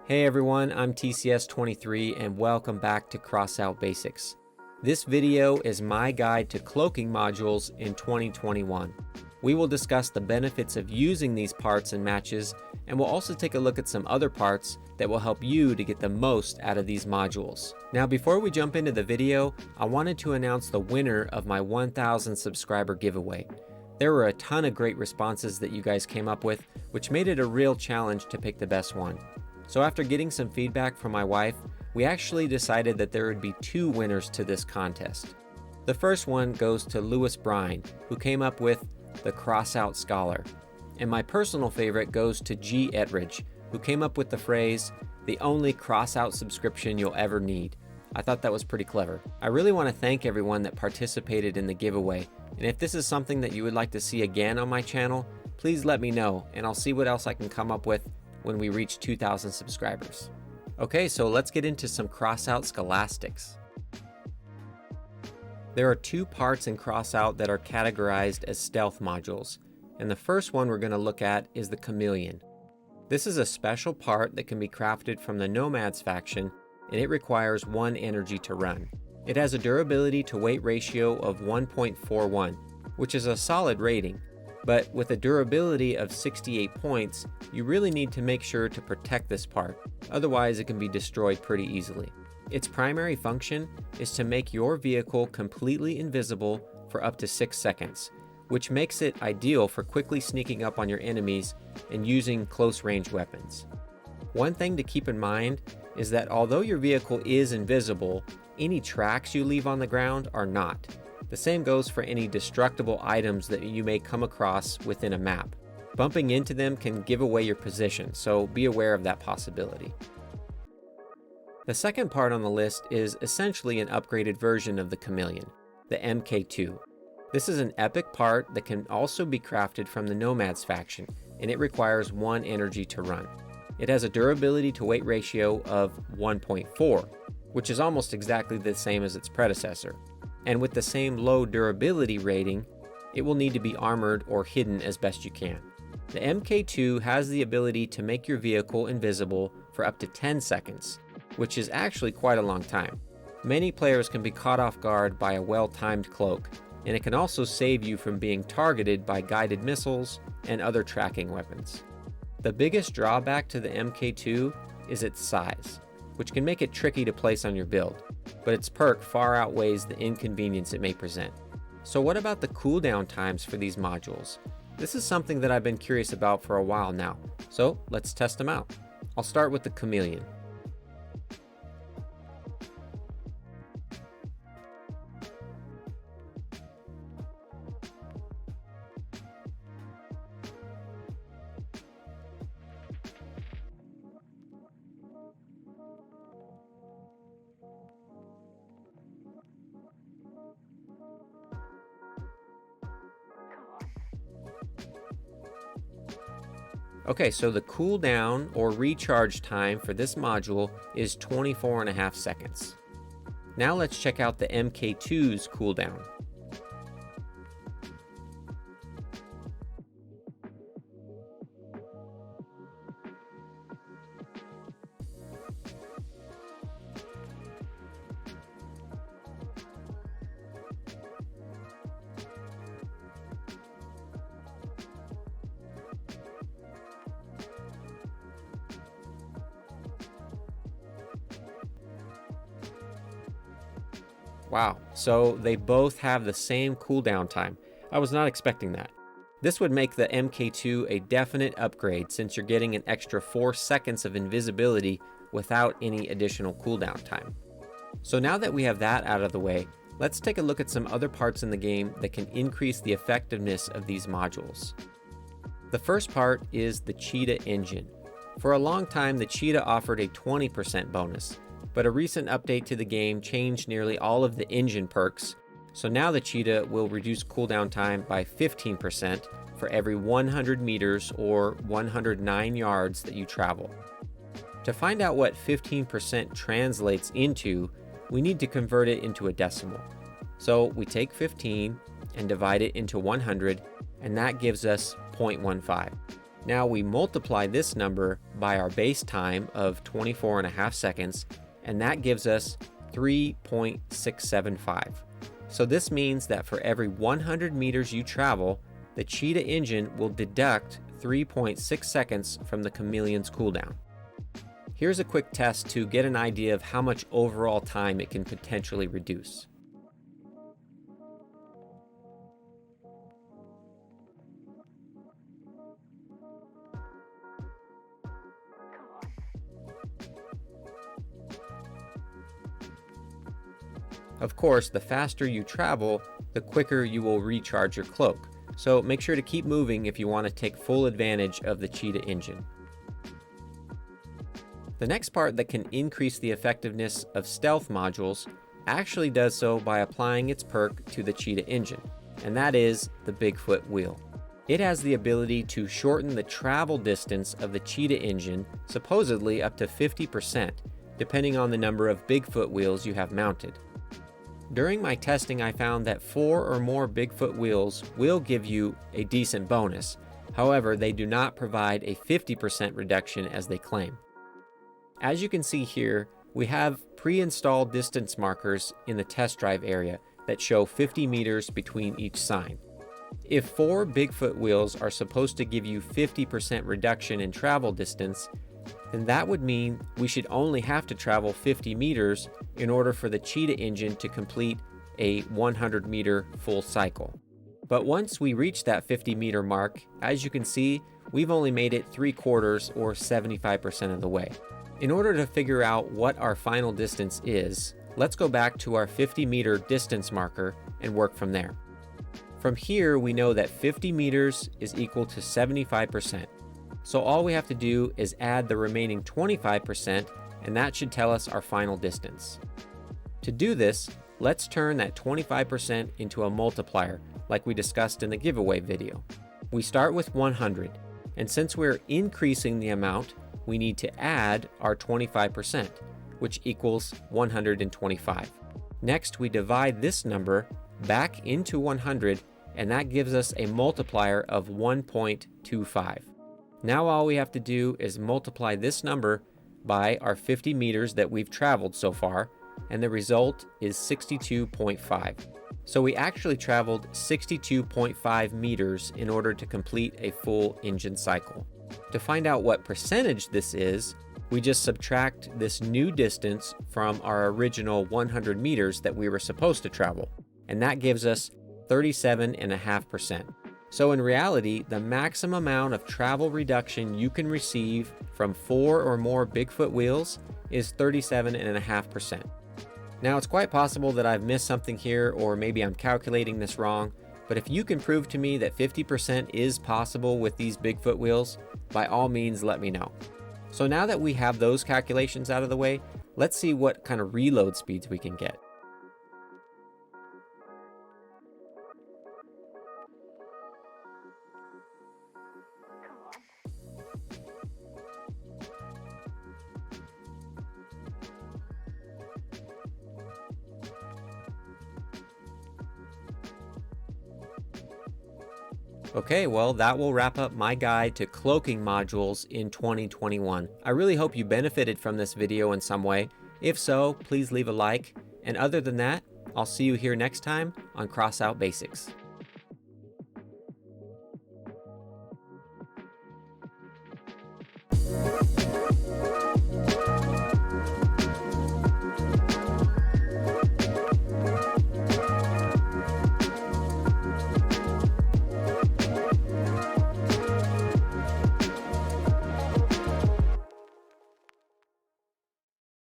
Hey everyone, I'm TCS23 and welcome back to Crossout Basics. This video is my guide to cloaking modules in 2021. We will discuss the benefits of using these parts in matches, and we'll also take a look at some other parts that will help you to get the most out of these modules. Now before we jump into the video, I wanted to announce the winner of my 1,000 subscriber giveaway. There were a ton of great responses that you guys came up with, which made it a real challenge to pick the best one. So after getting some feedback from my wife, we actually decided that there would be two winners to this contest. The first one goes to Lewis Brine, who came up with the Crossout Scholar. And my personal favorite goes to G. Etridge, who came up with the phrase, the only crossout subscription you'll ever need. I thought that was pretty clever. I really want to thank everyone that participated in the giveaway, and if this is something that you would like to see again on my channel, please let me know, and I'll see what else I can come up with when we reach 2,000 subscribers. Okay, so let's get into some crossout scholastics. There are two parts in crossout that are categorized as stealth modules, and the first one we're going to look at is the Chameleon. This is a special part that can be crafted from the Nomads faction, and it requires 1 energy to run. It has a durability to weight ratio of 1.41, which is a solid rating. But with a durability of 68 points, you really need to make sure to protect this part, otherwise it can be destroyed pretty easily. Its primary function is to make your vehicle completely invisible for up to 6 seconds, which makes it ideal for quickly sneaking up on your enemies and using close-range weapons. One thing to keep in mind is that although your vehicle is invisible, any tracks you leave on the ground are not. The same goes for any destructible items that you may come across within a map. Bumping into them can give away your position, so be aware of that possibility. The second part on the list is essentially an upgraded version of the Chameleon, the MK2. This is an epic part that can also be crafted from the Nomads faction, and it requires 1 energy to run. It has a durability to weight ratio of 1.4, which is almost exactly the same as its predecessor. And with the same low durability rating, it will need to be armored or hidden as best you can. The MK2 has the ability to make your vehicle invisible for up to 10 seconds, which is actually quite a long time. Many players can be caught off guard by a well-timed cloak, and it can also save you from being targeted by guided missiles and other tracking weapons. The biggest drawback to the MK2 is its size, which can make it tricky to place on your build, but its perk far outweighs the inconvenience it may present. So what about the cooldown times for these modules? This is something that I've been curious about for a while now, so let's test them out. I'll start with the Chameleon. Okay, so the cooldown or recharge time for this module is 24.5 seconds. Now let's check out the MK2's cooldown. Wow, so they both have the same cooldown time. I was not expecting that. This would make the MK2 a definite upgrade since you're getting an extra 4 seconds of invisibility without any additional cooldown time. So now that we have that out of the way, let's take a look at some other parts in the game that can increase the effectiveness of these modules. The first part is the Cheetah Engine. For a long time, the Cheetah offered a 20% bonus, but a recent update to the game changed nearly all of the engine perks, so now the Cheetah will reduce cooldown time by 15% for every 100 meters or 109 yards that you travel. To find out what 15% translates into, we need to convert it into a decimal. So we take 15 and divide it into 100, and that gives us 0.15. Now we multiply this number by our base time of 24.5 seconds, and that gives us 3.675. So this means that for every 100 meters you travel, the Cheetah Engine will deduct 3.6 seconds from the Chameleon's cooldown. Here's a quick test to get an idea of how much overall time it can potentially reduce. Of course, the faster you travel, the quicker you will recharge your cloak, so make sure to keep moving if you want to take full advantage of the Cheetah Engine. The next part that can increase the effectiveness of stealth modules actually does so by applying its perk to the Cheetah Engine, and that is the Bigfoot Wheel. It has the ability to shorten the travel distance of the Cheetah Engine, supposedly up to 50%, depending on the number of Bigfoot wheels you have mounted. During my testing, I found that 4 or more Bigfoot wheels will give you a decent bonus. However, they do not provide a 50% reduction as they claim. As you can see here, we have pre-installed distance markers in the test drive area that show 50 meters between each sign. If 4 Bigfoot wheels are supposed to give you 50% reduction in travel distance, then that would mean we should only have to travel 50 meters in order for the Cheetah Engine to complete a 100 meter full cycle. But once we reach that 50 meter mark, as you can see, we've only made it 3/4 or 75% of the way. In order to figure out what our final distance is, let's go back to our 50 meter distance marker and work from there. From here, we know that 50 meters is equal to 75%. So all we have to do is add the remaining 25%, and that should tell us our final distance. To do this, let's turn that 25% into a multiplier, like we discussed in the giveaway video. We start with 100, and since we're increasing the amount, we need to add our 25%, which equals 125. Next, we divide this number back into 100, and that gives us a multiplier of 1.25. Now all we have to do is multiply this number by our 50 meters that we've traveled so far, and the result is 62.5. So we actually traveled 62.5 meters in order to complete a full engine cycle. To find out what percentage this is, we just subtract this new distance from our original 100 meters that we were supposed to travel, and that gives us 37.5%. So in reality, the maximum amount of travel reduction you can receive from 4 or more Bigfoot wheels is 37.5%. Now it's quite possible that I've missed something here, or maybe I'm calculating this wrong, but if you can prove to me that 50% is possible with these Bigfoot wheels, by all means let me know. So now that we have those calculations out of the way, let's see what kind of reload speeds we can get. Okay, well, that will wrap up my guide to cloaking modules in 2021. I really hope you benefited from this video in some way. If so, please leave a like. And other than that, I'll see you here next time on Crossout Basics.